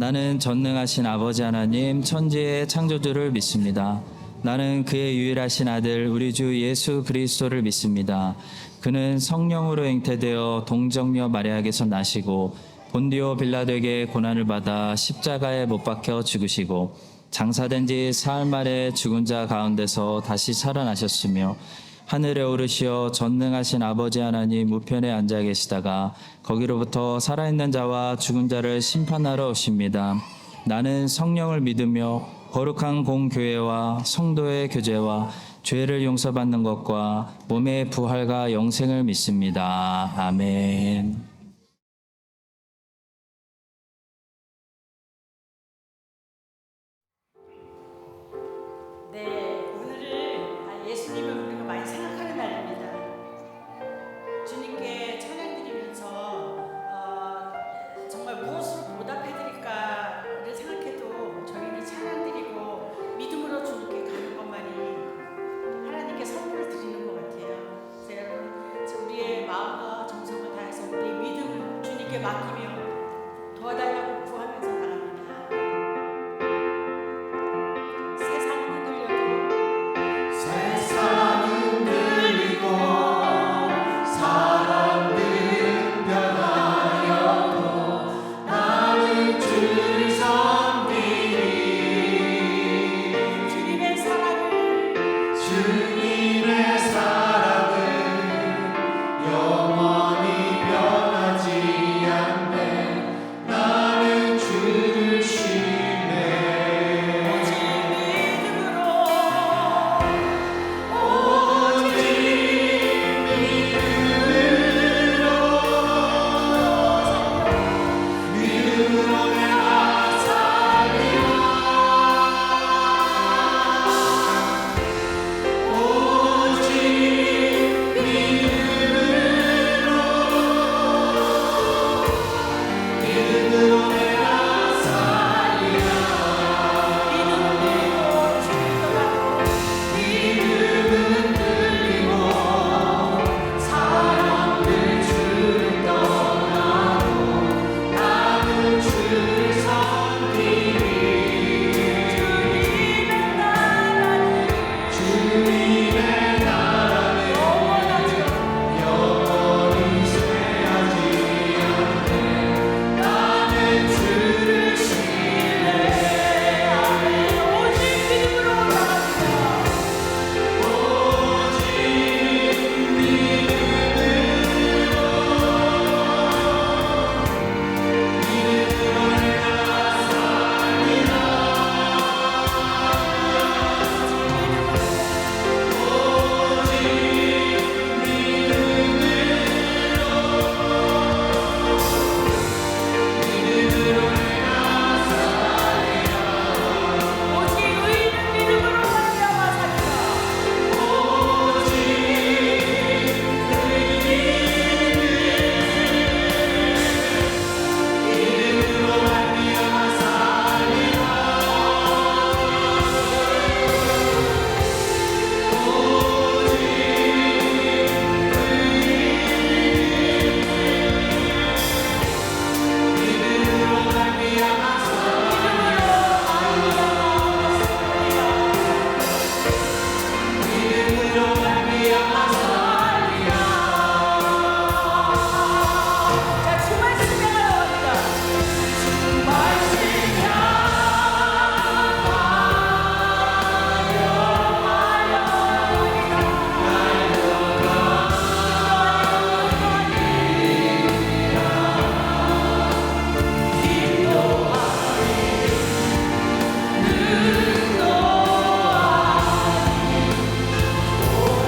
나는 전능하신 아버지 하나님 천지의 창조주를 믿습니다. 나는 그의 유일하신 아들 우리 주 예수 그리스도를 믿습니다. 그는 성령으로 잉태되어 동정녀 마리아에게서 나시고 본디오 빌라도에게 고난을 받아 십자가에 못 박혀 죽으시고 장사된 지 사흘 만에 죽은 자 가운데서 다시 살아나셨으며 하늘에 오르시어 전능하신 아버지 하나님 우편에 앉아 계시다가 거기로부터 살아있는 자와 죽은 자를 심판하러 오십니다. 나는 성령을 믿으며 거룩한 공교회와 성도의 교제와 죄를 용서받는 것과 몸의 부활과 영생을 믿습니다. 아멘. 네, 오늘은 예수님을 우리가 많이 생각하는 날입니다. 주님께 찬양드리면서 정말 무엇으로 보답해드릴까를 생각해도 저희는 찬양드리고 믿음으로 주님께 가는 것만이 하나님께 선물을 드리는 것 같아요. 그래서 여러분, 우리의 마음과 정성을 다해서 우리의 믿음을 주님께 맡기며 도와달라고 구하면서 나갑니다. 세상은 들리고 사람들은 변하여도 나는 주를 섬기리. 주님의 사랑은 영원히 변하지 않네. 나는 주를 신뢰. 오직 믿음으로 내가 살리라. 오직 믿음으로 내가 살리라. 믿음은 들리고 사람들 주를 떠나도 나는 주를 섬기리. 주님의 나라는 영원히 쇠하지 않네. 나는 주를 신뢰하네. 오직 믿음으로 나갑니다. 오직 믿음으로 내가 살리라. 오직 의인은 믿음으로 말미암아 살리라. 믿음으로 말미암아 살리라. 믿음으로 말미암아 믿음으로 말미암아 살리라. 자, 주 말씀 향하러 갑니다. 주 말씀 오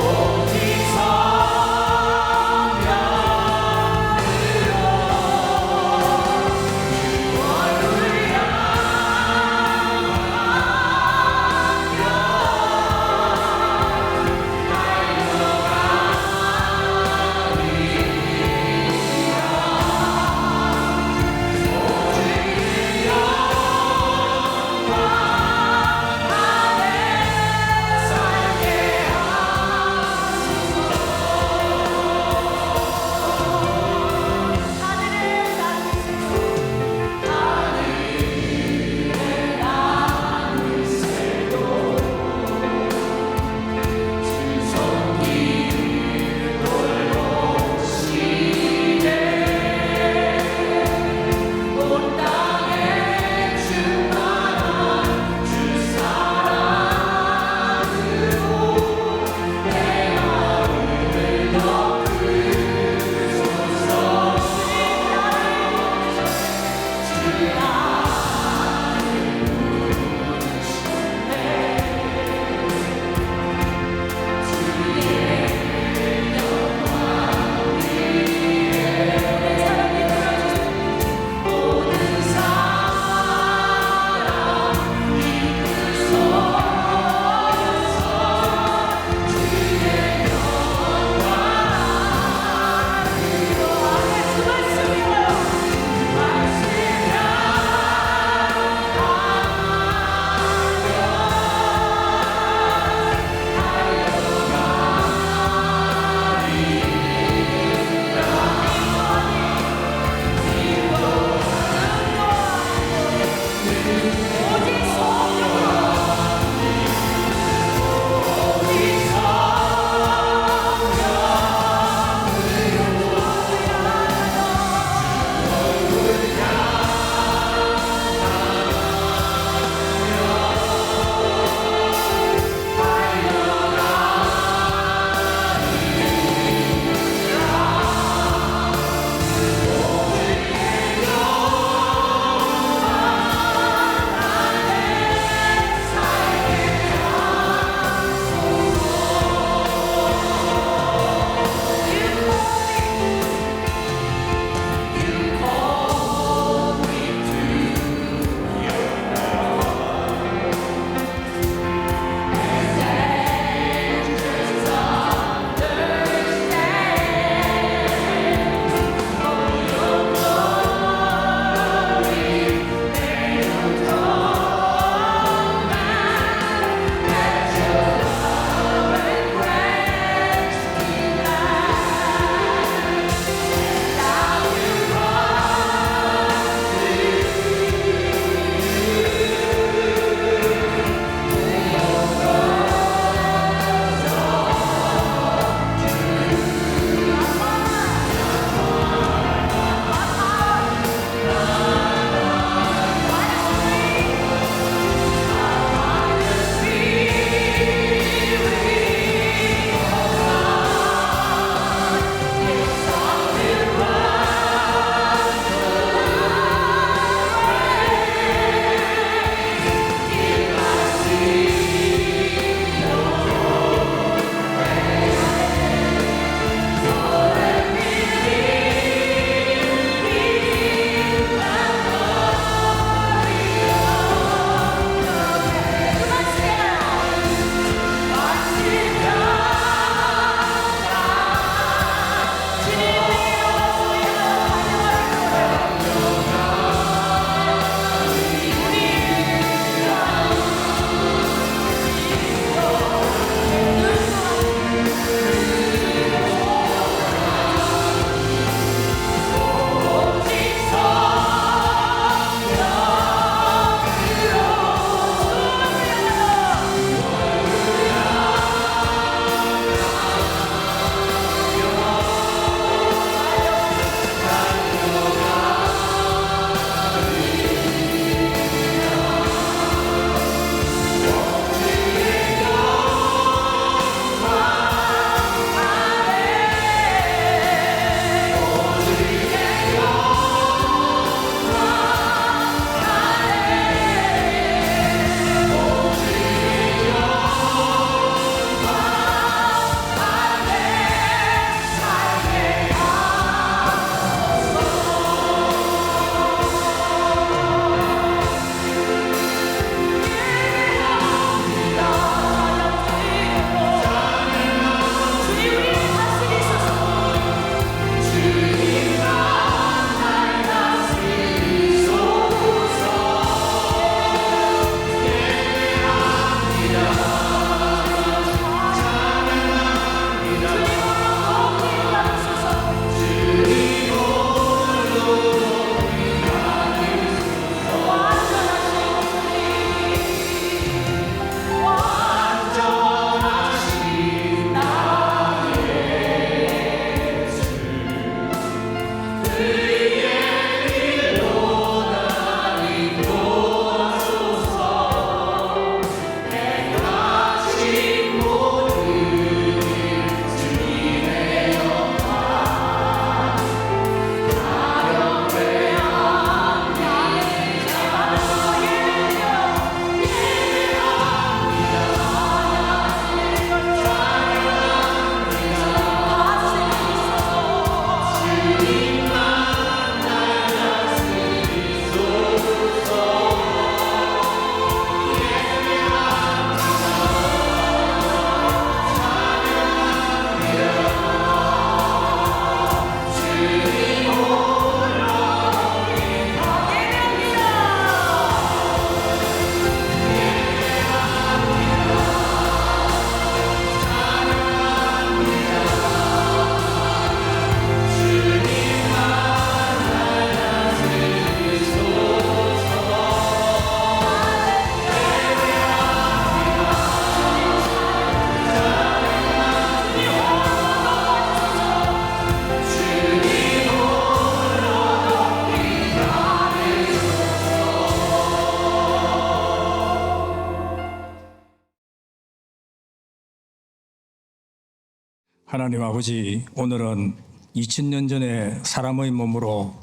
하나님 아버지, 오늘은 2000년 전에 사람의 몸으로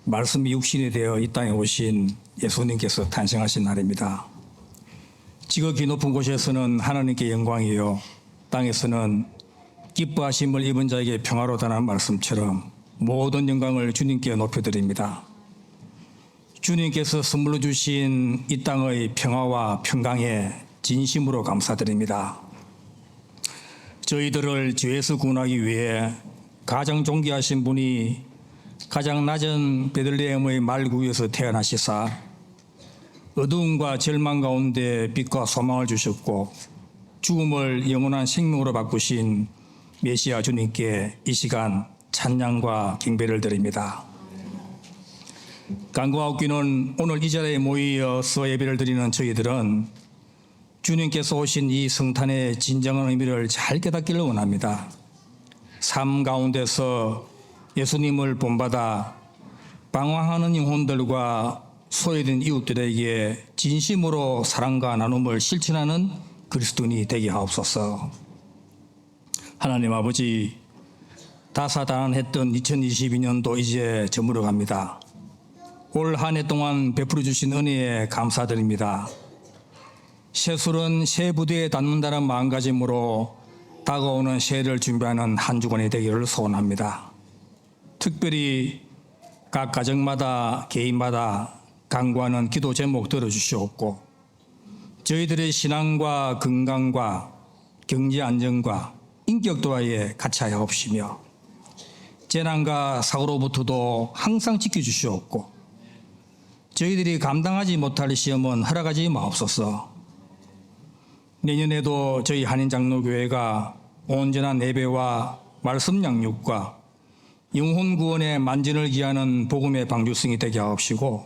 말씀이 육신이 되어 이 땅에 오신 예수님께서 탄생하신 날입니다. 지극히 높은 곳에서는 하나님께 영광이요, 땅에서는 기뻐하심을 입은 자에게 평화로다는 말씀처럼 모든 영광을 주님께 높여드립니다. 주님께서 선물로 주신 이 땅의 평화와 평강에 진심으로 감사드립니다. 저희들을 죄에서 구원하기 위해 가장 존귀하신 분이 가장 낮은 베들레헴의 말구에서 태어나시사 어두움과 절망 가운데 빛과 소망을 주셨고 죽음을 영원한 생명으로 바꾸신 메시아 주님께 이 시간 찬양과 경배를 드립니다. 간구하옵기는 오늘 이 자리에 모이어서 예배를 드리는 저희들은 주님께서 오신 이 성탄의 진정한 의미를 잘 깨닫기를 원합니다. 삶 가운데서 예수님을 본받아 방황하는 영혼들과 소외된 이웃들에게 진심으로 사랑과 나눔을 실천하는 그리스도인이 되게 하옵소서. 하나님 아버지, 다사다난했던 2022년도 이제 저물어 갑니다. 올 한 해 동안 베풀어 주신 은혜에 감사드립니다. 새술은 새 부대에 닿는다는 마음가짐으로 다가오는 새해를 준비하는 한 주간이 되기를 소원합니다. 특별히 각 가정마다 개인마다 간구하는 기도 제목 들어주시옵고 저희들의 신앙과 건강과 경제 안정과 인격 도하에 같이 하여 없으며 재난과 사고로부터도 항상 지켜주시옵고 저희들이 감당하지 못할 시험은 허락하지 마옵소서. 내년에도 저희 한인장로교회가 온전한 예배와 말씀 양육과 영혼 구원의 만전을 기하는 복음의 방주성이 되게 하옵시고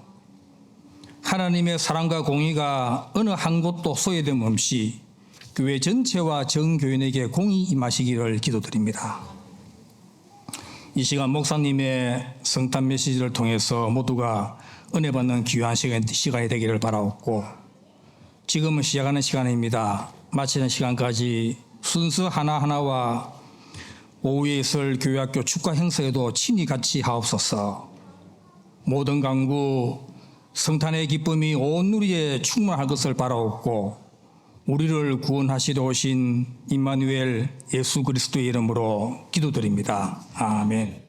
하나님의 사랑과 공의가 어느 한 곳도 소외됨 없이 교회 전체와 전 교인에게 공의 임하시기를 기도드립니다. 이 시간 목사님의 성탄 메시지를 통해서 모두가 은혜 받는 귀한 시간이 되기를 바라옵고 지금은 시작하는 시간입니다. 마치는 시간까지 순서 하나하나와 오후에 있을 교회학교 축가 행사에도 친히 같이 하옵소서. 모든 간구 성탄의 기쁨이 온 누리에 충만할 것을 바라옵고 우리를 구원하시러 오신 임마누엘 예수 그리스도의 이름으로 기도드립니다. 아멘.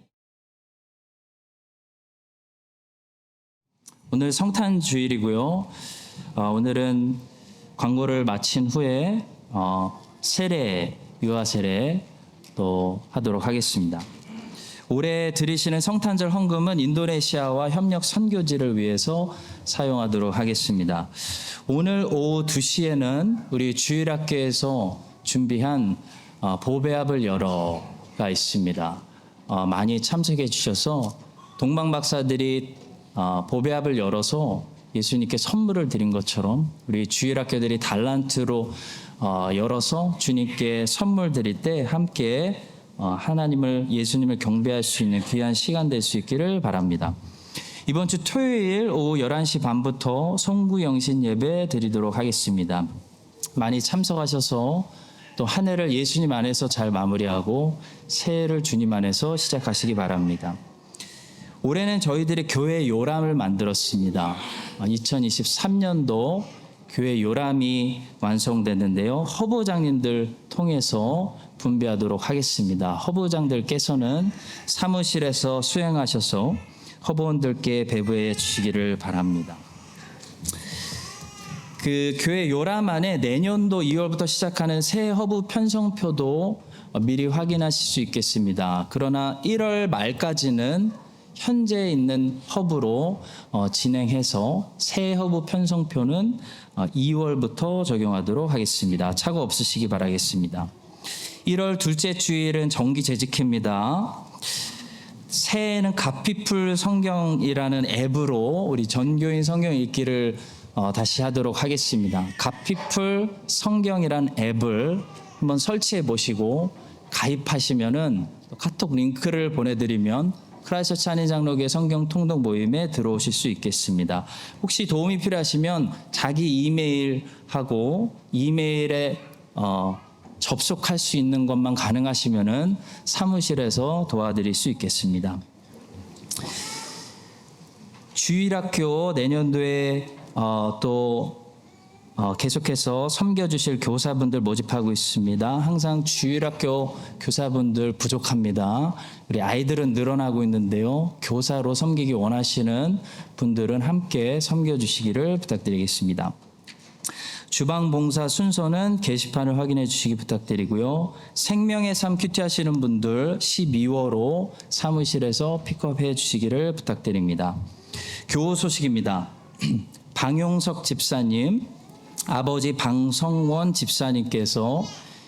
오늘 성탄 주일이고요. 오늘은 광고를 마친 후에 세례, 유아 세례 또 하도록 하겠습니다. 올해 드리시는 성탄절 헌금은 인도네시아와 협력 선교지를 위해서 사용하도록 하겠습니다. 오늘 오후 2시에는 우리 주일학교에서 준비한 보배합을 열어가 있습니다. 많이 참석해 주셔서 동방박사들이 보배합을 열어서 예수님께 선물을 드린 것처럼 우리 주일학교들이 달란트로 열어서 주님께 선물 드릴 때 함께 하나님을 예수님을 경배할 수 있는 귀한 시간 될 수 있기를 바랍니다. 이번 주 토요일 오후 11시 반부터 송구영신 예배 드리도록 하겠습니다. 많이 참석하셔서 또 한 해를 예수님 안에서 잘 마무리하고 새해를 주님 안에서 시작하시기 바랍니다. 올해는 저희들이 교회 요람을 만들었습니다. 2023년도 교회 요람이 완성됐는데요. 허부장님들 통해서 분배하도록 하겠습니다. 허부장들께서는 사무실에서 수행하셔서 허부원들께 배부해 주시기를 바랍니다. 그 교회 요람 안에 내년도 2월부터 시작하는 새 허부 편성표도 미리 확인하실 수 있겠습니다. 그러나 1월 말까지는 현재 있는 허브로 진행해서 새 허브 편성표는 2월부터 적용하도록 하겠습니다. 착오 없으시기 바라겠습니다. 1월 둘째 주일은 정기 재직회입니다. 새해에는 가피풀 성경이라는 앱으로 우리 전교인 성경 읽기를 다시 하도록 하겠습니다. 가피풀 성경이라는 앱을 한번 설치해 보시고 가입하시면은 카톡 링크를 보내드리면 크라이스처치 한인장로교회 성경 통독 모임에 들어오실 수 있겠습니다. 혹시 도움이 필요하시면 자기 이메일하고 이메일에 접속할 수 있는 것만 가능하시면은 사무실에서 도와드릴 수 있겠습니다. 주일학교 내년도에 계속해서 섬겨주실 교사분들 모집하고 있습니다. 항상 주일학교 교사분들 부족합니다. 우리 아이들은 늘어나고 있는데요. 교사로 섬기기 원하시는 분들은 함께 섬겨주시기를 부탁드리겠습니다. 주방 봉사 순서는 게시판을 확인해 주시기 부탁드리고요. 생명의 삶 큐티 하시는 분들 12월호 사무실에서 픽업해 주시기를 부탁드립니다. 교우 소식입니다. 방용석 집사님, 아버지 방성원 집사님께서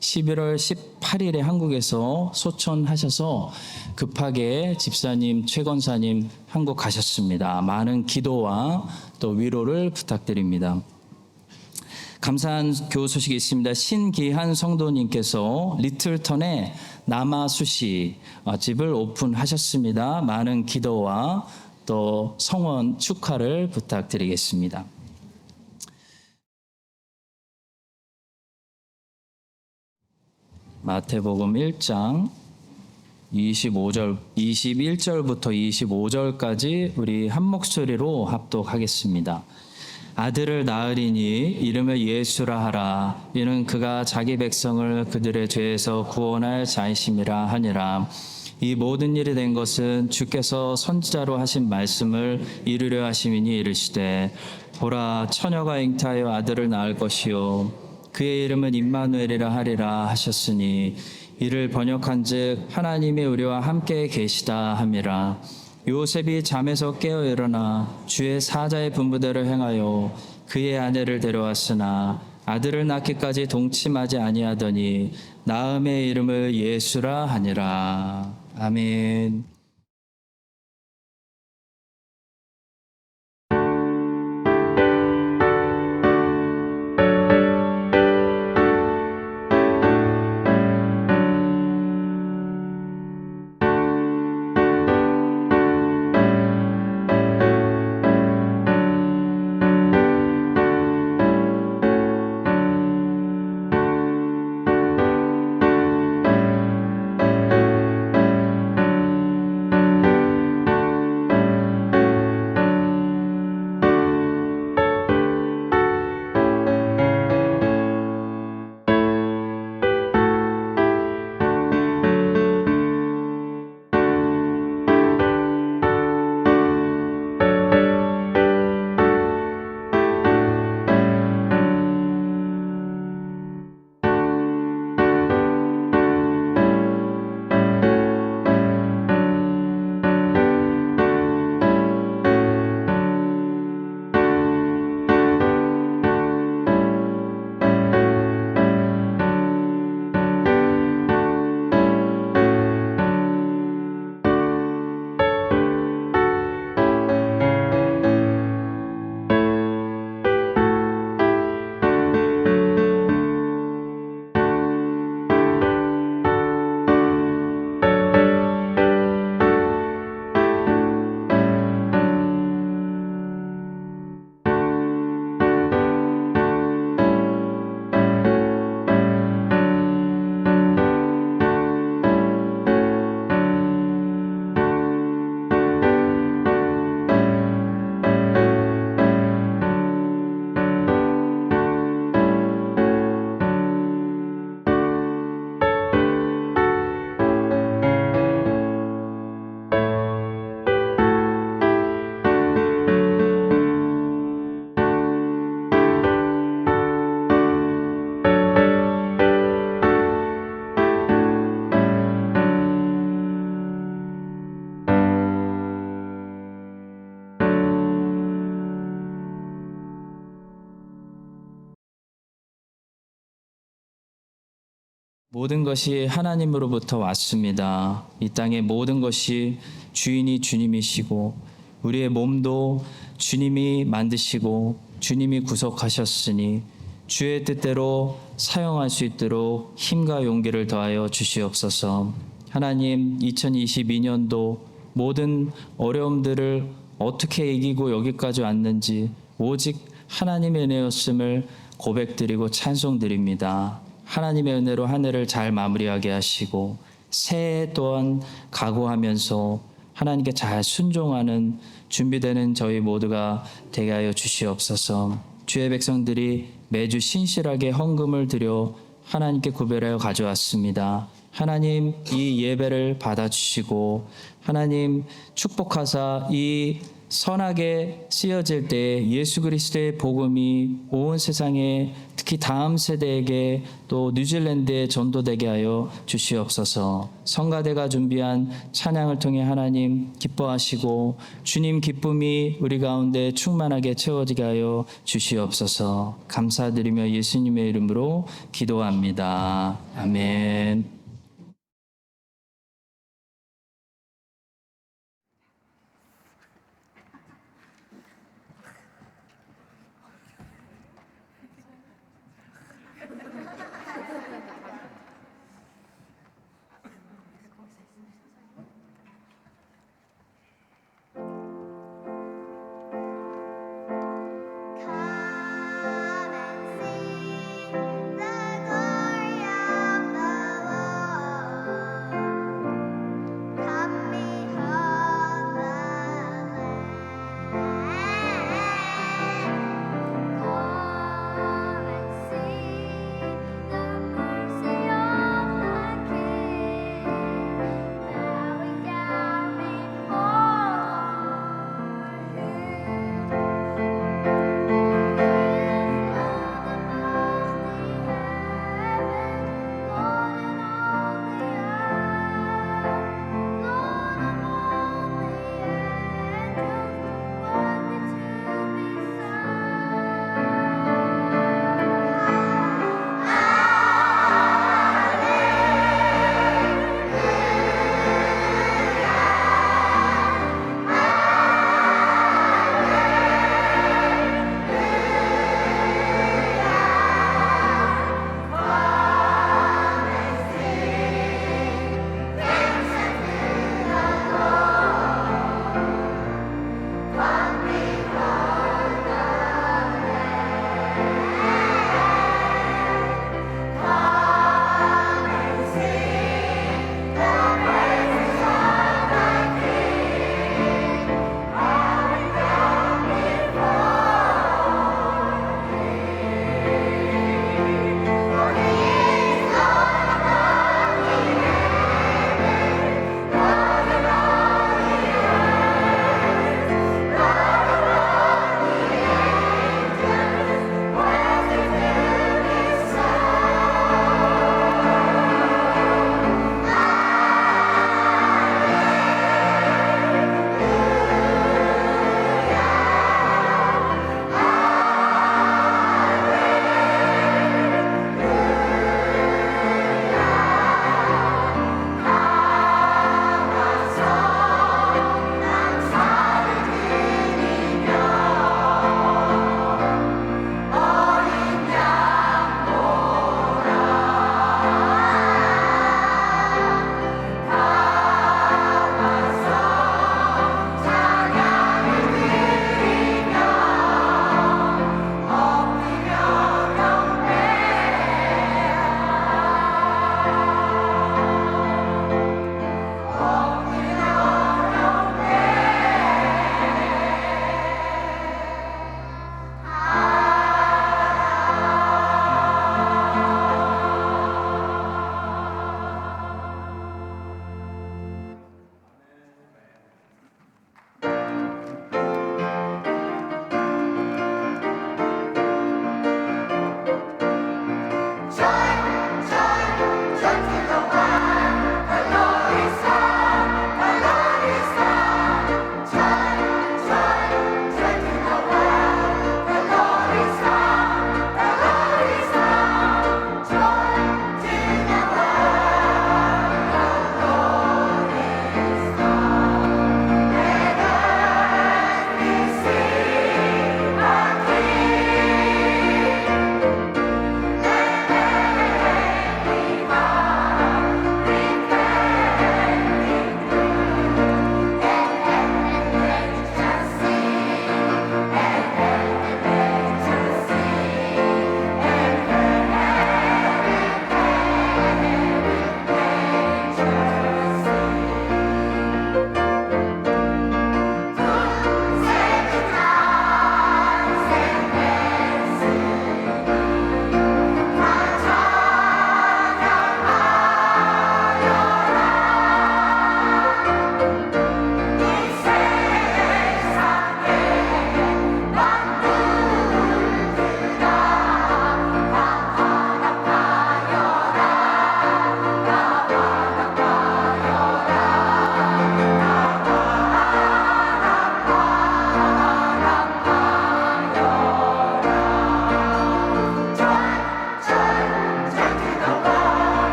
11월 18일에 한국에서 소천하셔서 급하게 집사님, 최건사님 한국 가셨습니다. 많은 기도와 또 위로를 부탁드립니다. 감사한 교우 소식이 있습니다. 신기한 성도님께서 리틀턴에 남아수시 집을 오픈하셨습니다. 많은 기도와 또 성원 축하를 부탁드리겠습니다. 마태복음 1장 21절부터 25절까지 우리 한 목소리로 합독하겠습니다. 아들을 낳으리니 이름을 예수라 하라. 이는 그가 자기 백성을 그들의 죄에서 구원할 자이심이라 하니라. 이 모든 일이 된 것은 주께서 선지자로 하신 말씀을 이루려 하심이니 이르시되 보라 처녀가 잉태하여 아들을 낳을 것이요 그의 이름은 임마누엘이라 하리라 하셨으니 이를 번역한즉 하나님이 우리와 함께 계시다 함이라. 요셉이 잠에서 깨어 일어나 주의 사자의 분부대로 행하여 그의 아내를 데려왔으나 아들을 낳기까지 동침하지 아니하더니 나음의 이름을 예수라 하니라. 아멘. 모든 것이 하나님으로부터 왔습니다. 이 땅의 모든 것이 주인이 주님이시고 우리의 몸도 주님이 만드시고 주님이 구속하셨으니 주의 뜻대로 사용할 수 있도록 힘과 용기를 더하여 주시옵소서. 하나님, 2022년도 모든 어려움들을 어떻게 이기고 여기까지 왔는지 오직 하나님의 은혜였음을 고백드리고 찬송드립니다. 하나님의 은혜로 한 해를 잘 마무리하게 하시고 새해 또한 각오하면서 하나님께 잘 순종하는 준비되는 저희 모두가 되게 하여 주시옵소서. 주의 백성들이 매주 신실하게 헌금을 드려 하나님께 구별하여 가져왔습니다. 하나님 이 예배를 받아주시고 하나님 축복하사 이 선하게 쓰여질 때 예수 그리스도의 복음이 온 세상에 특히 다음 세대에게 또 뉴질랜드에 전도되게 하여 주시옵소서. 성가대가 준비한 찬양을 통해 하나님 기뻐하시고 주님 기쁨이 우리 가운데 충만하게 채워지게 하여 주시옵소서. 감사드리며 예수님의 이름으로 기도합니다. 아멘. Come and see the glory of the Lord.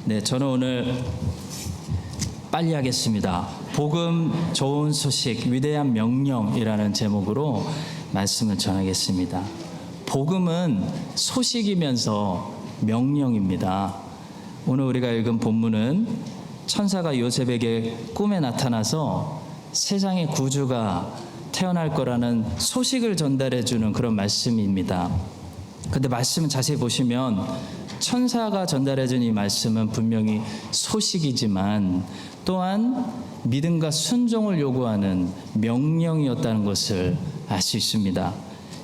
네, 저는 오늘 빨리 하겠습니다. 복음 좋은 소식 위대한 명령이라는 제목으로 말씀을 전하겠습니다. 복음은 소식이면서 명령입니다. 오늘 우리가 읽은 본문은 천사가 요셉에게 꿈에 나타나서 세상의 구주가 태어날 거라는 소식을 전달해 주는 그런 말씀입니다. 근데 말씀을 자세히 보시면 천사가 전달해 준 이 말씀은 분명히 소식이지만 또한 믿음과 순종을 요구하는 명령이었다는 것을 알 수 있습니다.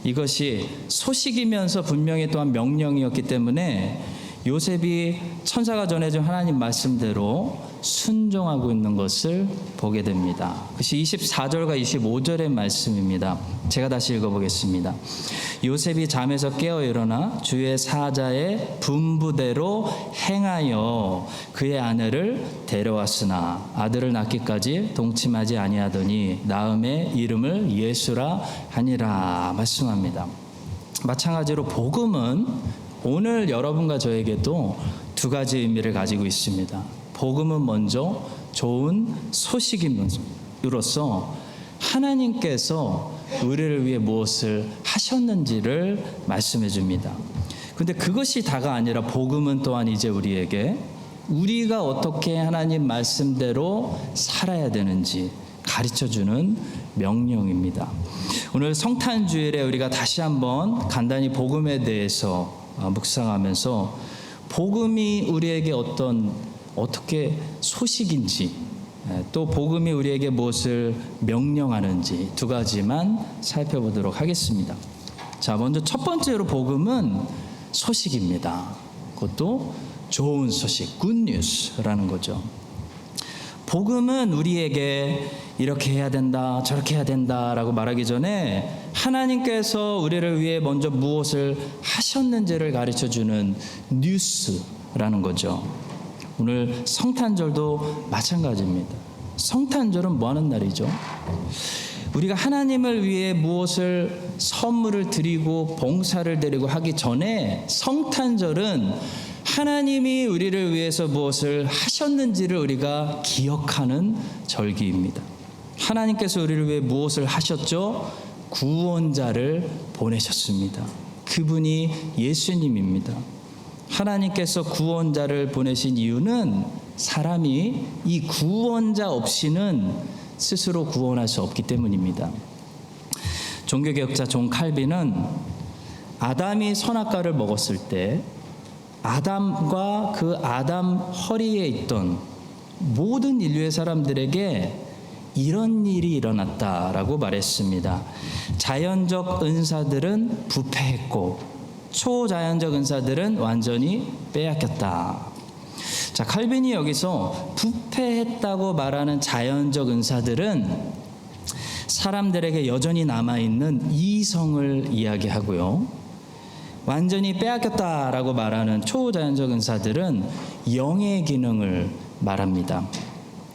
이것이 소식이면서 분명히 또한 명령이었기 때문에 요셉이 천사가 전해준 하나님 말씀대로 순종하고 있는 것을 보게 됩니다. 그것이 24절과 25절의 말씀입니다. 제가 다시 읽어보겠습니다. 요셉이 잠에서 깨어 일어나 주의 사자의 분부대로 행하여 그의 아내를 데려왔으나 아들을 낳기까지 동침하지 아니하더니 낳음의 이름을 예수라 하니라 말씀합니다. 마찬가지로 복음은 오늘 여러분과 저에게도 두 가지 의미를 가지고 있습니다. 복음은 먼저 좋은 소식임으로써 하나님께서 우리를 위해 무엇을 하셨는지를 말씀해 줍니다. 근데 그것이 다가 아니라 복음은 또한 이제 우리에게 우리가 어떻게 하나님 말씀대로 살아야 되는지 가르쳐주는 명령입니다. 오늘 성탄주일에 우리가 다시 한번 간단히 복음에 대해서 묵상하면서 복음이 우리에게 어떻게 소식인지 또 복음이 우리에게 무엇을 명령하는지 두 가지만 살펴보도록 하겠습니다. 자, 먼저 첫 번째로 복음은 소식입니다. 그것도 좋은 소식, 굿뉴스라는 거죠. 복음은 우리에게 이렇게 해야 된다, 저렇게 해야 된다라고 말하기 전에 하나님께서 우리를 위해 먼저 무엇을 하셨는지를 가르쳐주는 뉴스라는 거죠. 오늘 성탄절도 마찬가지입니다. 성탄절은 뭐 하는 날이죠? 우리가 하나님을 위해 무엇을 선물을 드리고 봉사를 드리고 하기 전에 성탄절은 하나님이 우리를 위해서 무엇을 하셨는지를 우리가 기억하는 절기입니다. 하나님께서 우리를 위해 무엇을 하셨죠? 구원자를 보내셨습니다. 그분이 예수님입니다. 하나님께서 구원자를 보내신 이유는 사람이 이 구원자 없이는 스스로 구원할 수 없기 때문입니다. 종교개혁자 존 칼빈은 아담이 선악과를 먹었을 때 아담과 그 아담 허리에 있던 모든 인류의 사람들에게 이런 일이 일어났다라고 말했습니다. 자연적 은사들은 부패했고 초자연적 은사들은 완전히 빼앗겼다. 자, 칼빈이 여기서 부패했다고 말하는 자연적 은사들은 사람들에게 여전히 남아있는 이성을 이야기하고요. 완전히 빼앗겼다라고 말하는 초자연적 은사들은 영의 기능을 말합니다.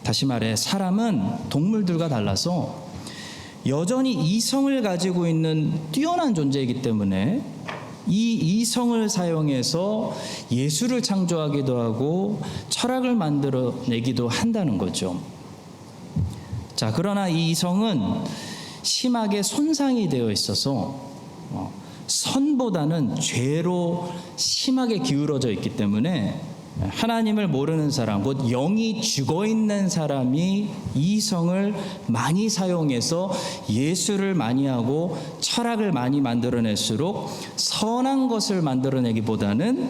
다시 말해 사람은 동물들과 달라서 여전히 이성을 가지고 있는 뛰어난 존재이기 때문에 이 이성을 사용해서 예술을 창조하기도 하고 철학을 만들어내기도 한다는 거죠. 자, 그러나 이 이성은 심하게 손상이 되어 있어서 선보다는 죄로 심하게 기울어져 있기 때문에 하나님을 모르는 사람, 곧 영이 죽어있는 사람이 이성을 많이 사용해서 예술을 많이 하고 철학을 많이 만들어낼수록 선한 것을 만들어내기보다는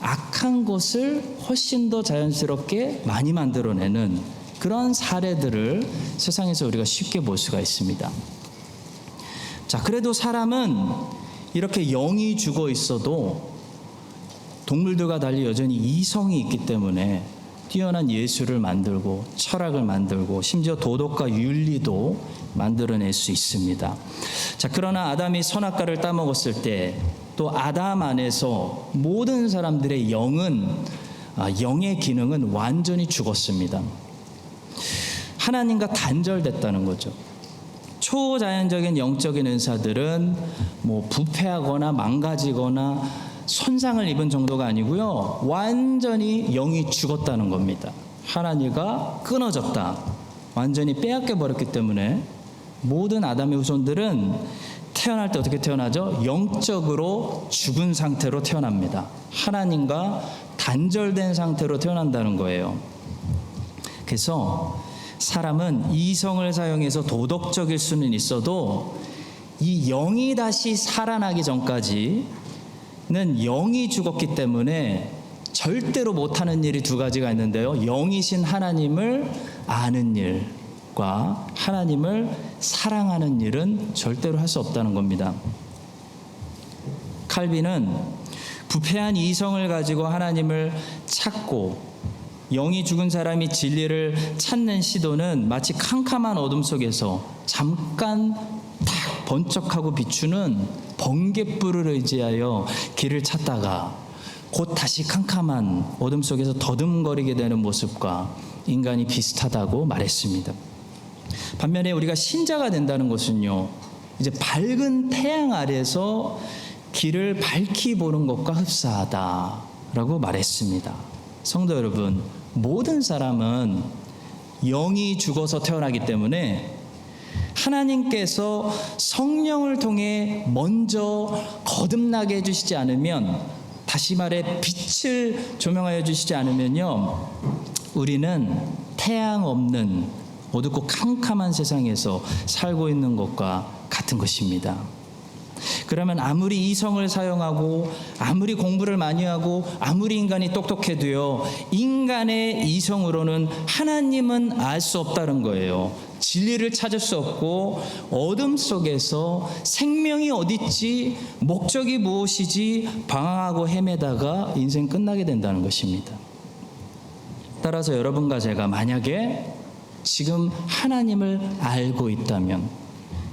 악한 것을 훨씬 더 자연스럽게 많이 만들어내는 그런 사례들을 세상에서 우리가 쉽게 볼 수가 있습니다. 자, 그래도 사람은 이렇게 영이 죽어 있어도 동물들과 달리 여전히 이성이 있기 때문에 뛰어난 예술을 만들고 철학을 만들고 심지어 도덕과 윤리도 만들어낼 수 있습니다. 자, 그러나 아담이 선악과를 따먹었을 때 또 아담 안에서 모든 사람들의 영의 기능은 완전히 죽었습니다. 하나님과 단절됐다는 거죠. 초자연적인 영적인 은사들은 부패하거나 망가지거나 손상을 입은 정도가 아니고요. 완전히 영이 죽었다는 겁니다. 하나님과 끊어졌다. 완전히 빼앗겨 버렸기 때문에 모든 아담의 후손들은 태어날 때 어떻게 태어나죠? 영적으로 죽은 상태로 태어납니다. 하나님과 단절된 상태로 태어난다는 거예요. 그래서 사람은 이성을 사용해서 도덕적일 수는 있어도 이 영이 다시 살아나기 전까지는 영이 죽었기 때문에 절대로 못하는 일이 두 가지가 있는데요. 영이신 하나님을 아는 일과 하나님을 사랑하는 일은 절대로 할 수 없다는 겁니다. 칼빈은 부패한 이성을 가지고 하나님을 찾고 영이 죽은 사람이 진리를 찾는 시도는 마치 캄캄한 어둠 속에서 잠깐 탁 번쩍하고 비추는 번갯불을 의지하여 길을 찾다가 곧 다시 캄캄한 어둠 속에서 더듬거리게 되는 모습과 인간이 비슷하다고 말했습니다. 반면에 우리가 신자가 된다는 것은요, 이제 밝은 태양 아래서 길을 밝히 보는 것과 흡사하다라고 말했습니다. 성도 여러분, 모든 사람은 영이 죽어서 태어나기 때문에 하나님께서 성령을 통해 먼저 거듭나게 해주시지 않으면, 다시 말해 빛을 조명하여 주시지 않으면요, 우리는 태양 없는 어둡고 캄캄한 세상에서 살고 있는 것과 같은 것입니다. 그러면 아무리 이성을 사용하고 아무리 공부를 많이 하고 아무리 인간이 똑똑해도요, 인간의 이성으로는 하나님은 알 수 없다는 거예요. 진리를 찾을 수 없고 어둠 속에서 생명이 어딨지, 목적이 무엇이지 방황하고 헤매다가 인생 끝나게 된다는 것입니다. 따라서 여러분과 제가 만약에 지금 하나님을 알고 있다면,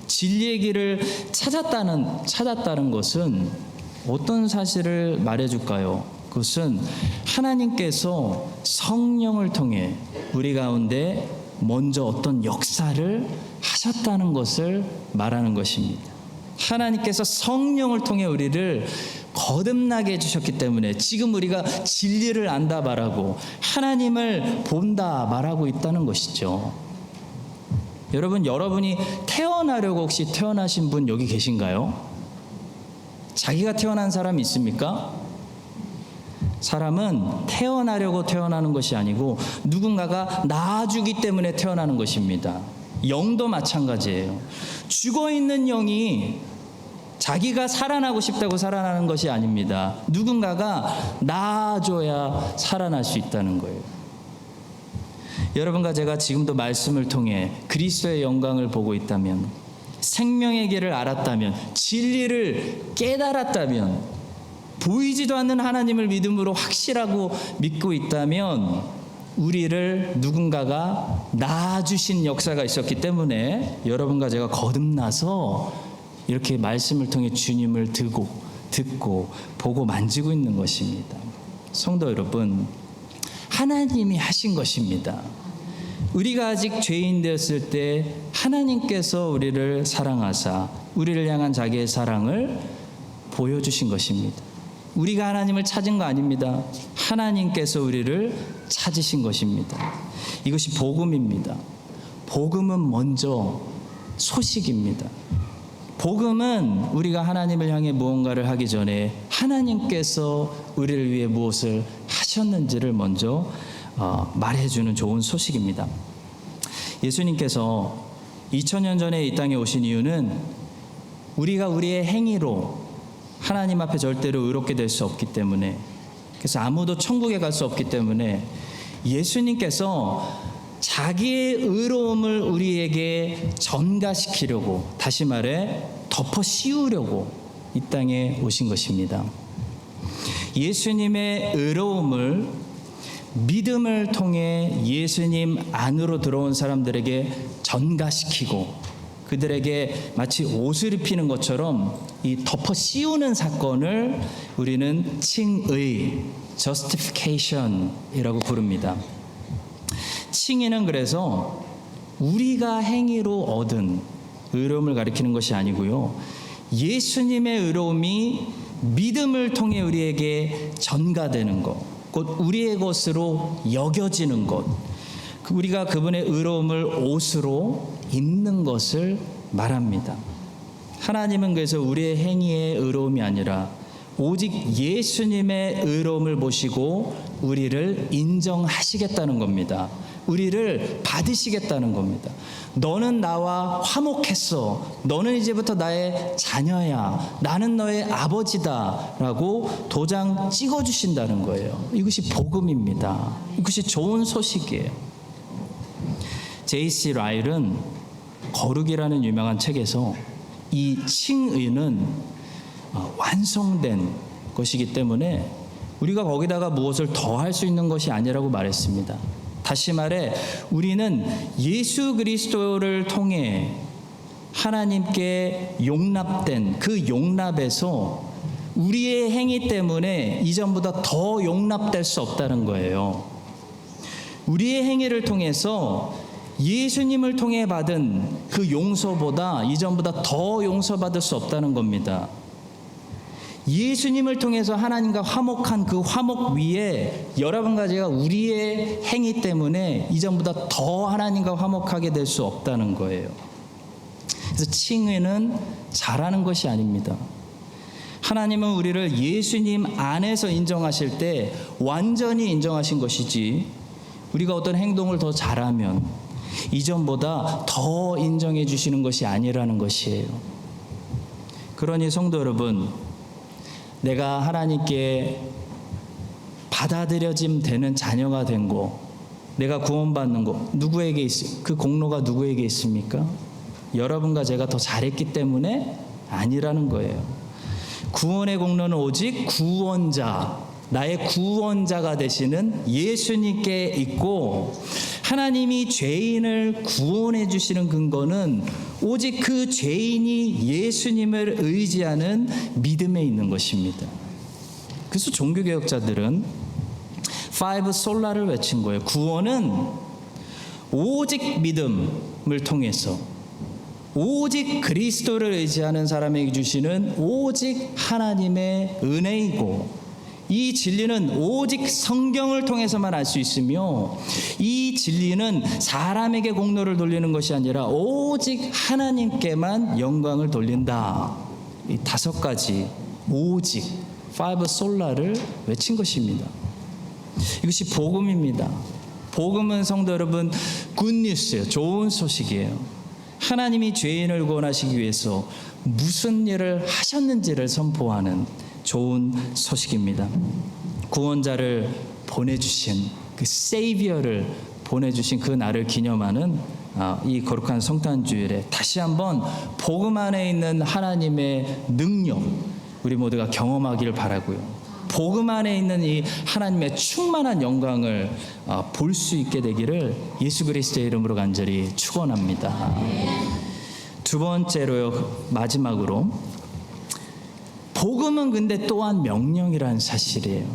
진리의 길을 찾았다는 것은 어떤 사실을 말해줄까요? 그것은 하나님께서 성령을 통해 우리 가운데 먼저 어떤 역사를 하셨다는 것을 말하는 것입니다. 하나님께서 성령을 통해 우리를 거듭나게 해주셨기 때문에 지금 우리가 진리를 안다 말하고 하나님을 본다 말하고 있다는 것이죠. 여러분이 태어나려고 혹시 태어나신 분 여기 계신가요? 자기가 태어난 사람 있습니까? 사람은 태어나려고 태어나는 것이 아니고 누군가가 낳아주기 때문에 태어나는 것입니다. 영도 마찬가지예요. 죽어있는 영이 자기가 살아나고 싶다고 살아나는 것이 아닙니다. 누군가가 낳아줘야 살아날 수 있다는 거예요. 여러분과 제가 지금도 말씀을 통해 그리스도의 영광을 보고 있다면, 생명의 길을 알았다면, 진리를 깨달았다면, 보이지도 않는 하나님을 믿음으로 확실하고 믿고 있다면, 우리를 누군가가 낳아주신 역사가 있었기 때문에 여러분과 제가 거듭나서 이렇게 말씀을 통해 주님을 듣고 보고 만지고 있는 것입니다. 성도 여러분, 하나님이 하신 것입니다. 우리가 아직 죄인 되었을 때 하나님께서 우리를 사랑하사 우리를 향한 자기의 사랑을 보여주신 것입니다. 우리가 하나님을 찾은 거 아닙니다. 하나님께서 우리를 찾으신 것입니다. 이것이 복음입니다. 복음은 먼저 소식입니다. 복음은 우리가 하나님을 향해 무언가를 하기 전에 하나님께서 우리를 위해 무엇을 하셨는지를 먼저 말해주는 좋은 소식입니다. 예수님께서 2000년 전에 이 땅에 오신 이유는 우리가 우리의 행위로 하나님 앞에 절대로 의롭게 될 수 없기 때문에, 그래서 아무도 천국에 갈 수 없기 때문에 예수님께서 자기의 의로움을 우리에게 전가시키려고, 다시 말해 덮어 씌우려고 이 땅에 오신 것입니다. 예수님의 의로움을 믿음을 통해 예수님 안으로 들어온 사람들에게 전가시키고 그들에게 마치 옷을 입히는 것처럼 이 덮어 씌우는 사건을 우리는 칭의, justification이라고 부릅니다. 칭의는 그래서 우리가 행위로 얻은 의로움을 가리키는 것이 아니고요, 예수님의 의로움이 믿음을 통해 우리에게 전가되는 것, 곧 우리의 것으로 여겨지는 것, 우리가 그분의 의로움을 옷으로 입는 것을 말합니다. 하나님은 그래서 우리의 행위의 의로움이 아니라 오직 예수님의 의로움을 보시고 우리를 인정하시겠다는 겁니다. 우리를 받으시겠다는 겁니다. 너는 나와 화목했어. 너는 이제부터 나의 자녀야. 나는 너의 아버지다. 라고 도장 찍어주신다는 거예요. 이것이 복음입니다. 이것이 좋은 소식이에요. J.C. 라일은 거룩이라는 유명한 책에서 이 칭의는 완성된 것이기 때문에 우리가 거기다가 무엇을 더할 수 있는 것이 아니라고 말했습니다. 다시 말해 우리는 예수 그리스도를 통해 하나님께 용납된 그 용납에서 우리의 행위 때문에 이전보다 더 용납될 수 없다는 거예요. 우리의 행위를 통해서 예수님을 통해 받은 그 용서보다 이전보다 더 용서받을 수 없다는 겁니다. 예수님을 통해서 하나님과 화목한 그 화목 위에 여러분 가지가 우리의 행위 때문에 이전보다 더 하나님과 화목하게 될 수 없다는 거예요. 그래서 칭의는 잘하는 것이 아닙니다. 하나님은 우리를 예수님 안에서 인정하실 때 완전히 인정하신 것이지 우리가 어떤 행동을 더 잘하면 이전보다 더 인정해 주시는 것이 아니라는 것이에요. 그러니 성도 여러분, 내가 하나님께 받아들여짐 되는 자녀가 된 거, 내가 구원받는 거 누구에게 그 공로가 누구에게 있습니까? 여러분과 제가 더 잘했기 때문에 아니라는 거예요. 구원의 공로는 오직 구원자, 나의 구원자가 되시는 예수님께 있고, 하나님이 죄인을 구원해 주시는 근거는 오직 그 죄인이 예수님을 의지하는 믿음에 있는 것입니다. 그래서 종교개혁자들은 파이브 솔라를 외친 거예요. 구원은 오직 믿음을 통해서 오직 그리스도를 의지하는 사람에게 주시는 오직 하나님의 은혜이고, 이 진리는 오직 성경을 통해서만 알 수 있으며, 이 진리는 사람에게 공로를 돌리는 것이 아니라 오직 하나님께만 영광을 돌린다. 이 5가지 오직 파이브 솔라를 외친 것입니다. 이것이 복음입니다. 복음은 성도 여러분 굿뉴스예요. 좋은 소식이에요. 하나님이 죄인을 구원하시기 위해서 무슨 일을 하셨는지를 선포하는 좋은 소식입니다. 구원자를 보내주신 그 세이비어를 보내주신 그 날을 기념하는 이 거룩한 성탄주일에 다시 한번 복음 안에 있는 하나님의 능력 우리 모두가 경험하기를 바라고요. 복음 안에 있는 이 하나님의 충만한 영광을 볼 수 있게 되기를 예수 그리스도의 이름으로 간절히 축원합니다. 두 번째로요, 마지막으로 복음은 근데 또한 명령이라는 사실이에요.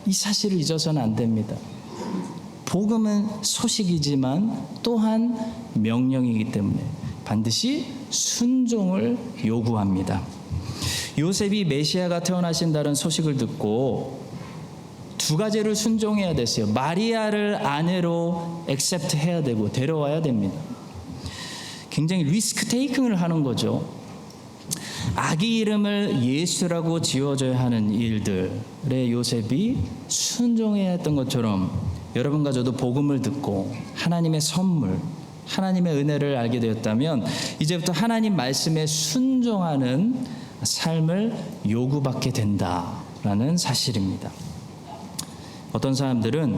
이 사실을 잊어서는 안 됩니다. 복음은 소식이지만 또한 명령이기 때문에 반드시 순종을 요구합니다. 요셉이 메시아가 태어나신다는 소식을 듣고 2가지를 순종해야 됐어요. 마리아를 아내로 액셉트 해야 되고 데려와야 됩니다. 굉장히 리스크 테이킹을 하는 거죠. 아기 이름을 예수라고 지어줘야 하는 일들에 요셉이 순종해야 했던 것처럼 여러분과 저도 복음을 듣고 하나님의 선물, 하나님의 은혜를 알게 되었다면 이제부터 하나님 말씀에 순종하는 삶을 요구받게 된다라는 사실입니다. 어떤 사람들은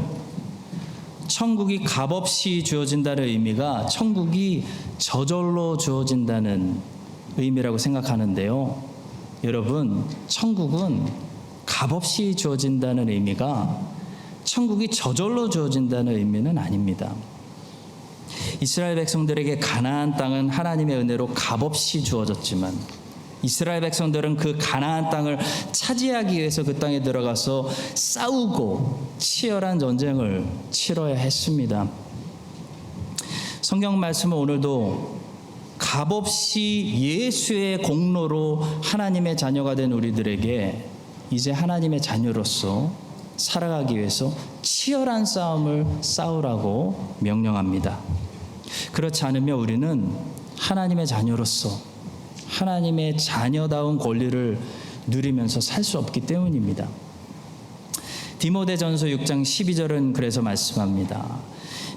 천국이 값없이 주어진다는 의미가 천국이 저절로 주어진다는 의미라고 생각하는데요. 여러분, 천국은 값없이 주어진다는 의미가 천국이 저절로 주어진다는 의미는 아닙니다. 이스라엘 백성들에게 가나안 땅은 하나님의 은혜로 값없이 주어졌지만 이스라엘 백성들은 그 가나안 땅을 차지하기 위해서 그 땅에 들어가서 싸우고 치열한 전쟁을 치러야 했습니다. 성경 말씀은 오늘도 값없이 예수의 공로로 하나님의 자녀가 된 우리들에게 이제 하나님의 자녀로서 살아가기 위해서 치열한 싸움을 싸우라고 명령합니다. 그렇지 않으면 우리는 하나님의 자녀로서 하나님의 자녀다운 권리를 누리면서 살 수 없기 때문입니다. 디모데전서 6장 12절은 그래서 말씀합니다.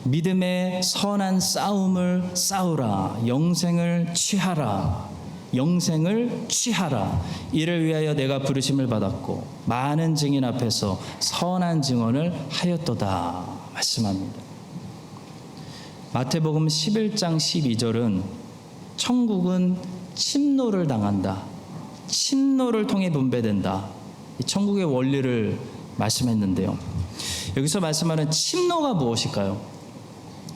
믿음의 선한 싸움을 싸우라. 영생을 취하라. 영생을 취하라. 이를 위하여 내가 부르심을 받았고 많은 증인 앞에서 선한 증언을 하였도다. 말씀합니다. 마태복음 11장 12절은 천국은 침노를 당한다. 침노를 통해 분배된다. 이 천국의 원리를 말씀했는데요. 여기서 말씀하는 침노가 무엇일까요?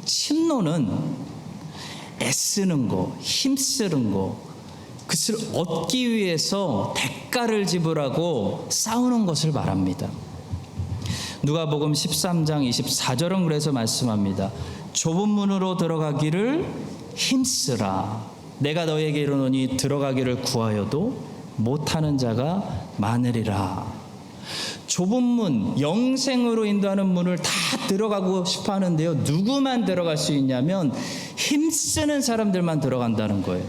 침노는 애쓰는 거, 힘쓰는 거, 그것을 얻기 위해서 대가를 지불하고 싸우는 것을 말합니다. 누가복음 13장 24절은 그래서 말씀합니다. 좁은 문으로 들어가기를 힘쓰라. 내가 너에게 이르노니 들어가기를 구하여도 못하는 자가 많으리라. 좁은 문, 영생으로 인도하는 문을 다 들어가고 싶어 하는데요. 누구만 들어갈 수 있냐면 힘쓰는 사람들만 들어간다는 거예요.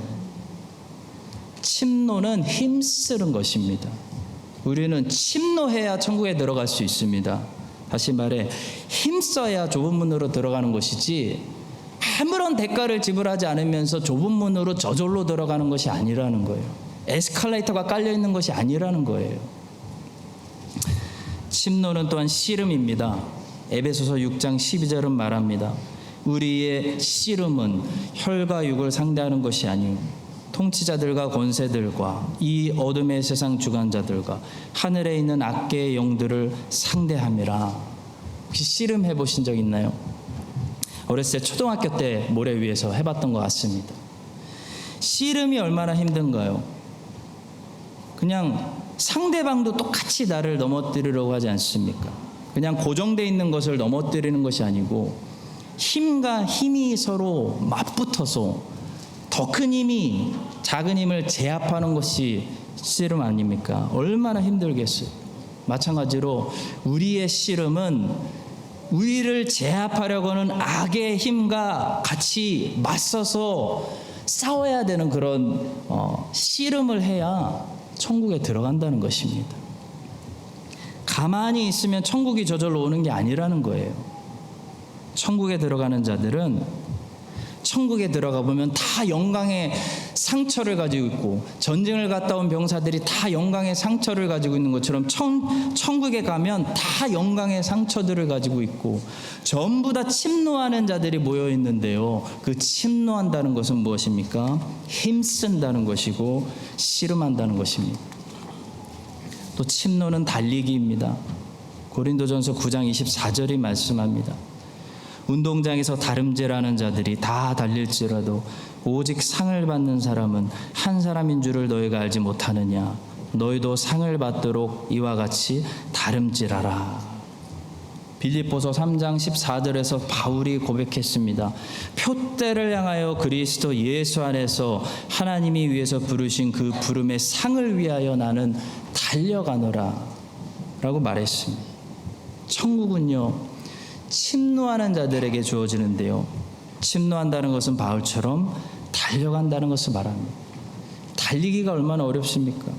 침노는 힘쓰는 것입니다. 우리는 침노해야 천국에 들어갈 수 있습니다. 다시 말해 힘써야 좁은 문으로 들어가는 것이지 아무런 대가를 지불하지 않으면서 좁은 문으로 저절로 들어가는 것이 아니라는 거예요. 에스컬레이터가 깔려있는 것이 아니라는 거예요. 침노는 또한 씨름입니다. 에베소서 6장 12절은 말합니다. 우리의 씨름은 혈과 육을 상대하는 것이 아니오 통치자들과 권세들과 이 어둠의 세상 주관자들과 하늘에 있는 악계의 영들을 상대함이라. 혹시 씨름 해보신 적 있나요? 어렸을 때 초등학교 때 모래 위에서 해봤던 것 같습니다. 씨름이 얼마나 힘든가요? 그냥 상대방도 똑같이 나를 넘어뜨리려고 하지 않습니까? 그냥 고정되어 있는 것을 넘어뜨리는 것이 아니고 힘과 힘이 서로 맞붙어서 더 큰 힘이 작은 힘을 제압하는 것이 씨름 아닙니까? 얼마나 힘들겠어요. 마찬가지로 우리의 씨름은 우리를 제압하려고 하는 악의 힘과 같이 맞서서 싸워야 되는 그런 씨름을 해야 천국에 들어간다는 것입니다. 가만히 있으면 천국이 저절로 오는 게 아니라는 거예요. 천국에 들어가는 자들은 천국에 들어가 보면 다 영광의 상처를 가지고 있고 전쟁을 갔다 온 병사들이 다 영광의 상처를 가지고 있는 것처럼 천국에 가면 다 영광의 상처들을 가지고 있고 전부 다 침노하는 자들이 모여 있는데요. 그 침노한다는 것은 무엇입니까? 힘쓴다는 것이고 씨름한다는 것입니다. 또 침노는 달리기입니다. 고린도전서 9장 24절이 말씀합니다. 운동장에서 다름질하는 자들이 다 달릴지라도 오직 상을 받는 사람은 한 사람인 줄을 너희가 알지 못하느냐. 너희도 상을 받도록 이와 같이 다름질하라. 빌립보서 3장 14절에서 바울이 고백했습니다. 표대를 향하여 그리스도 예수 안에서 하나님이 위해서 부르신 그 부름의 상을 위하여 나는 달려가노라 라고 말했습니다. 천국은요 침노하는 자들에게 주어지는데요. 침노한다는 것은 바울처럼 달려간다는 것을 말합니다. 달리기가 얼마나 어렵습니까?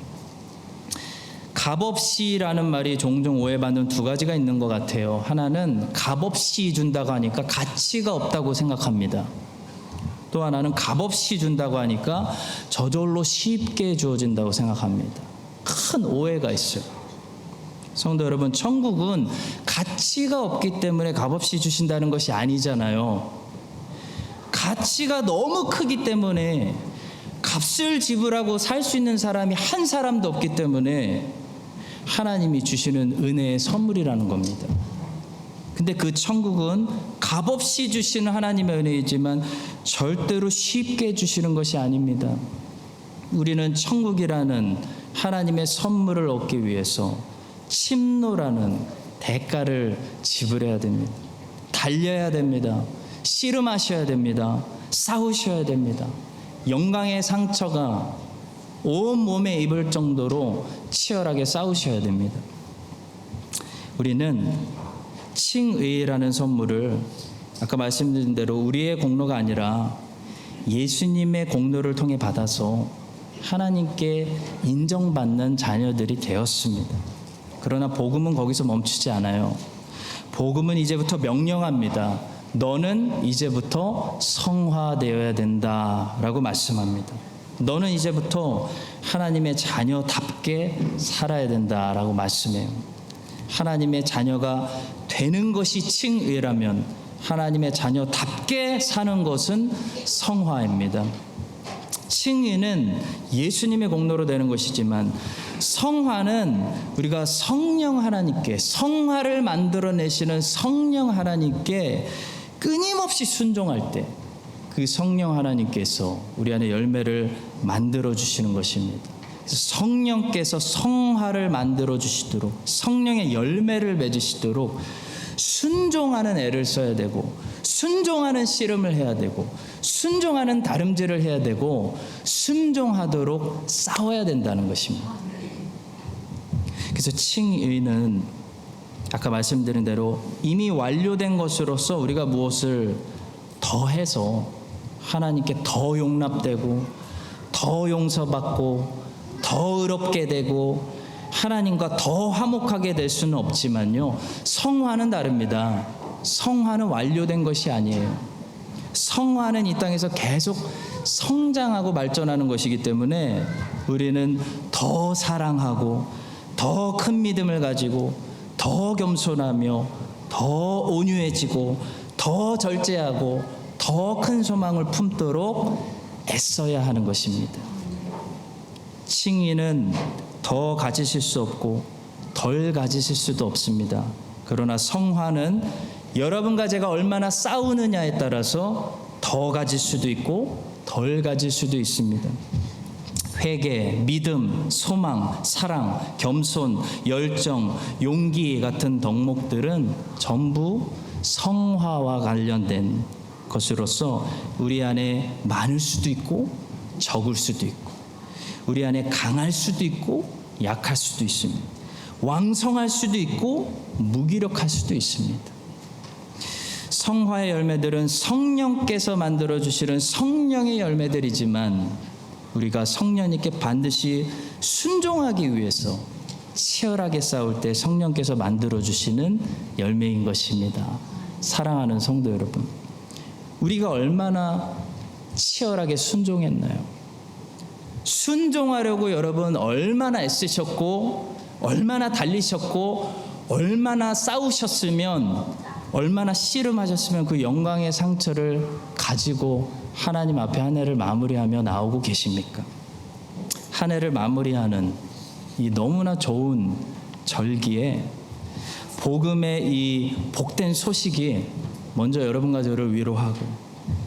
값없이라는 말이 종종 오해받는 두 가지가 있는 것 같아요. 하나는 값없이 준다고 하니까 가치가 없다고 생각합니다. 또 하나는 값없이 준다고 하니까 저절로 쉽게 주어진다고 생각합니다. 큰 오해가 있어요. 성도 여러분, 천국은 가치가 없기 때문에 값없이 주신다는 것이 아니잖아요. 가치가 너무 크기 때문에 값을 지불하고 살 수 있는 사람이 한 사람도 없기 때문에 하나님이 주시는 은혜의 선물이라는 겁니다. 근데 그 천국은 값없이 주시는 하나님의 은혜이지만 절대로 쉽게 주시는 것이 아닙니다. 우리는 천국이라는 하나님의 선물을 얻기 위해서 침노라는 대가를 지불해야 됩니다. 달려야 됩니다. 씨름하셔야 됩니다. 싸우셔야 됩니다. 영광의 상처가 온 몸에 입을 정도로 치열하게 싸우셔야 됩니다. 우리는 칭의라는 선물을 아까 말씀드린 대로 우리의 공로가 아니라 예수님의 공로를 통해 받아서 하나님께 인정받는 자녀들이 되었습니다. 그러나 복음은 거기서 멈추지 않아요. 복음은 이제부터 명령합니다. 너는 이제부터 성화되어야 된다라고 말씀합니다. 너는 이제부터 하나님의 자녀답게 살아야 된다라고 말씀해요. 하나님의 자녀가 되는 것이 칭의라면 하나님의 자녀답게 사는 것은 성화입니다. 칭의는 예수님의 공로로 되는 것이지만 성화는 우리가 성령 하나님께, 성화를 만들어내시는 성령 하나님께 끊임없이 순종할 때 그 성령 하나님께서 우리 안에 열매를 만들어 주시는 것입니다. 그래서 성령께서 성화를 만들어 주시도록, 성령의 열매를 맺으시도록 순종하는 애를 써야 되고, 순종하는 씨름을 해야 되고, 순종하는 다름질을 해야 되고, 순종하도록 싸워야 된다는 것입니다. 그래서 칭의는 아까 말씀드린 대로 이미 완료된 것으로서 우리가 무엇을 더해서 하나님께 더 용납되고, 더 용서받고, 더 의롭게 되고, 하나님과 더 화목하게 될 수는 없지만요, 성화는 다릅니다. 성화는 완료된 것이 아니에요. 성화는 이 땅에서 계속 성장하고 발전하는 것이기 때문에 우리는 더 사랑하고, 더 큰 믿음을 가지고, 더 겸손하며, 더 온유해지고, 더 절제하고, 더 큰 소망을 품도록 애써야 하는 것입니다. 칭의는 더 가지실 수 없고 덜 가지실 수도 없습니다. 그러나 성화는 여러분과 제가 얼마나 싸우느냐에 따라서 더 가질 수도 있고 덜 가질 수도 있습니다. 회개, 믿음, 소망, 사랑, 겸손, 열정, 용기 같은 덕목들은 전부 성화와 관련된 것으로서 우리 안에 많을 수도 있고 적을 수도 있고, 우리 안에 강할 수도 있고 약할 수도 있습니다. 왕성할 수도 있고 무기력할 수도 있습니다. 성화의 열매들은 성령께서 만들어 주시는 성령의 열매들이지만 우리가 성령님께 반드시 순종하기 위해서 치열하게 싸울 때 성령께서 만들어 주시는 열매인 것입니다. 사랑하는 성도 여러분, 우리가 얼마나 치열하게 순종했나요? 순종하려고 여러분 얼마나 애쓰셨고, 얼마나 달리셨고, 얼마나 싸우셨으면, 얼마나 씨름하셨으면 그 영광의 상처를 가지고 하나님 앞에 한 해를 마무리하며 나오고 계십니까? 한 해를 마무리하는 이 너무나 좋은 절기에 복음의 이 복된 소식이 먼저 여러분과 저를 위로하고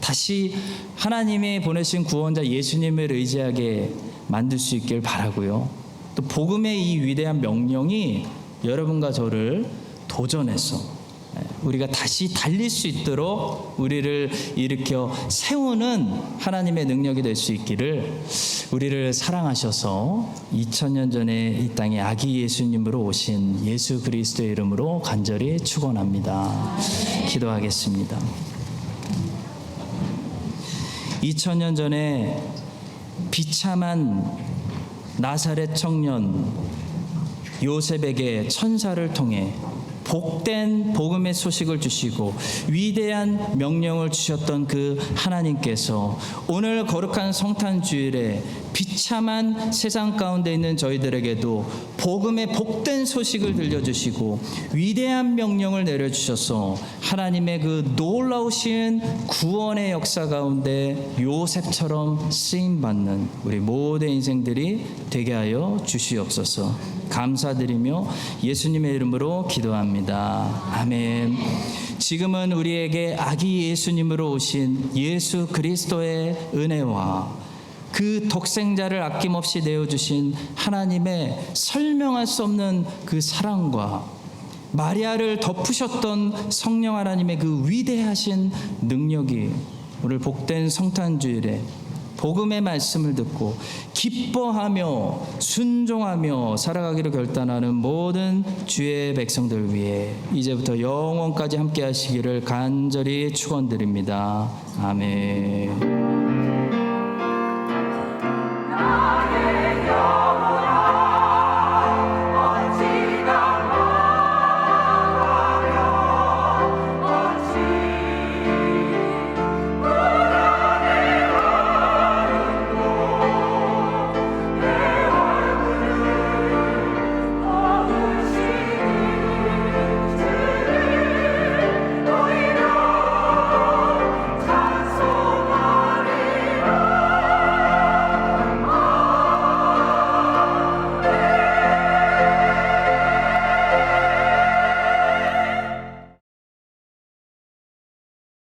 다시 하나님이 보내신 구원자 예수님을 의지하게 만들 수 있길 바라고요. 또 복음의 이 위대한 명령이 여러분과 저를 도전해서 우리가 다시 달릴 수 있도록 우리를 일으켜 세우는 하나님의 능력이 될 수 있기를, 우리를 사랑하셔서 2000년 전에 이 땅에 아기 예수님으로 오신 예수 그리스도의 이름으로 간절히 축원합니다. 기도하겠습니다. 2000년 전에 비참한 나사렛 청년 요셉에게 천사를 통해 복된 복음의 소식을 주시고 위대한 명령을 주셨던 그 하나님께서 오늘 거룩한 성탄주일에 비참한 세상 가운데 있는 저희들에게도 복음의 복된 소식을 들려주시고 위대한 명령을 내려주셔서 하나님의 그 놀라우신 구원의 역사 가운데 요셉처럼 쓰임받는 우리 모든 인생들이 되게 하여 주시옵소서. 감사드리며 예수님의 이름으로 기도합니다. 아멘. 지금은 우리에게 아기 예수님으로 오신 예수 그리스도의 은혜와 그 독생자를 아낌없이 내어주신 하나님의 설명할 수 없는 그 사랑과 마리아를 덮으셨던 성령 하나님의 그 위대하신 능력이 오늘 복된 성탄주일에 복음의 말씀을 듣고 기뻐하며 순종하며 살아가기로 결단하는 모든 주의 백성들 위해 이제부터 영원까지 함께 하시기를 간절히 축원드립니다. 아멘.